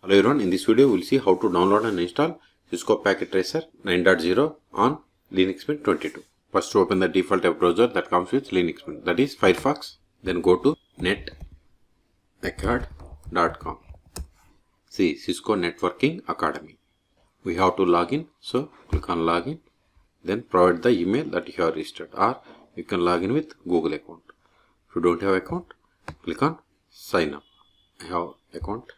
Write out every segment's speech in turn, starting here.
Hello everyone, in this video we will see how to download and install Cisco Packet Tracer 9.0 on Linux Mint 22. First, to open the default web browser that comes with Linux Mint, that is Firefox. Then go to netacad.com. See Cisco Networking Academy. We have to log in, so click on login. Then provide the email that you have registered, or you can log in with Google account. If you don't have account, click on sign up. I have account.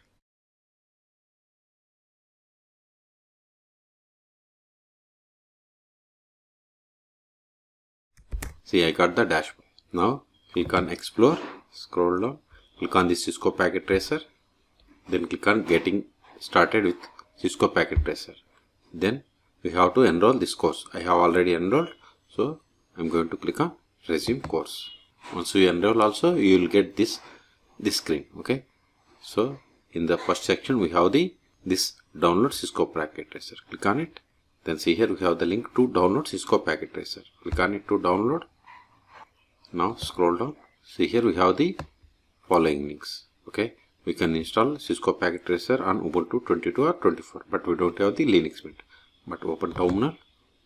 See, I got the dashboard. Now click on explore, scroll down, click on the Cisco Packet Tracer, then click on getting started with Cisco Packet Tracer. Then we have to enroll this course. I have already enrolled, so I'm going to click on resume course. Once you enroll also, you will get this screen. Okay, so in the first section we have this download Cisco Packet Tracer. Click on it. Then see here we have the link to download Cisco Packet Tracer. Click on it to download. Now scroll down. See here we have the following links. Okay, we can install Cisco Packet Tracer on Ubuntu 22 or 24, but we don't have the Linux Mint. But open terminal,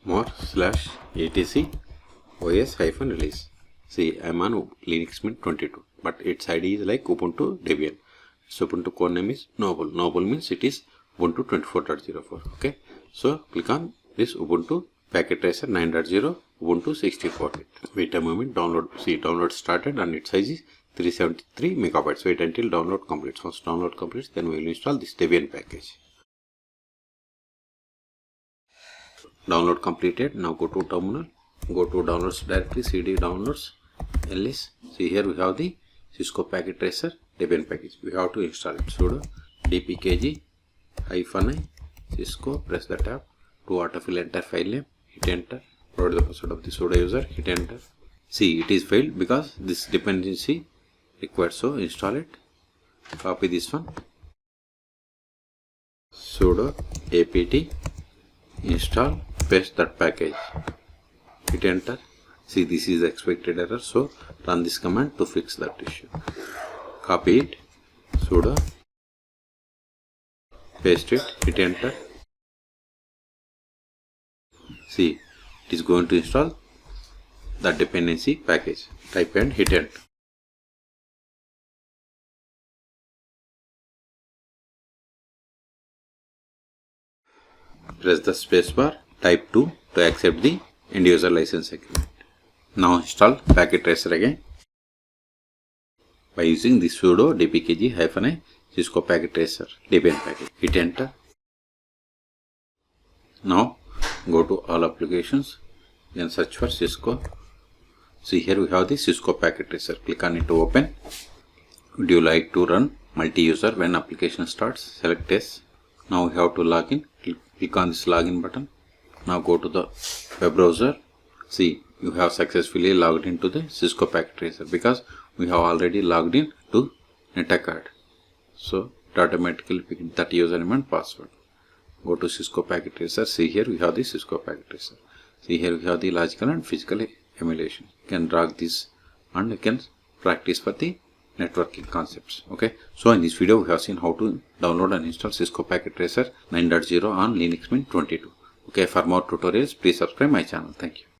more/etc os-release. See, I'm on Linux Mint 22, but its ID is like Ubuntu Debian. Its Ubuntu core name is Noble. Noble means it is Ubuntu 24.04. Okay, so click on this Ubuntu Packet Tracer 9.0 Ubuntu 64-bit. Wait a moment, download. See, download started and its size is 373 megabytes. Wait until download completes. Once download completes, then we will install this Debian package. Download completed. Now go to terminal. Go to downloads directory, cd downloads, ls. See here we have the Cisco Packet Tracer Debian package. We have to install it. Sudo dpkg-i Cisco. Press the tab to autofill enter file name. Hit enter. Provide the password of the sudo user. Hit enter. See, it is failed because this dependency required. So install it. Copy this one. Sudo apt install. Paste that package. Hit enter. See, this is the expected error. So run this command to fix that issue. Copy it. Sudo. Paste it. Hit enter. See, it is going to install that dependency package. Type and hit enter. Press the spacebar. Type 2 to accept the end user license agreement. Now install Packet Tracer again by using the sudo dpkg-i Cisco Packet Tracer Debian package. Hit enter. Now go to all applications, then search for Cisco. See here we have the Cisco Packet Tracer. Click on it to open. Would you like to run multi-user when application starts? Select yes. Now we have to log in. Click on this login button. Now go to the web browser. See, you have successfully logged into the Cisco Packet Tracer because we have already logged in to netacad. So it automatically picked that username and password. Go to Cisco Packet Tracer. See here we have the Cisco Packet Tracer. See here we have the logical and physical emulation. You can drag this and you can practice for the networking concepts. Okay, so in this video we have seen how to download and install Cisco Packet Tracer 9.0 on Linux Mint 22. Okay, for more tutorials please subscribe my channel. Thank you.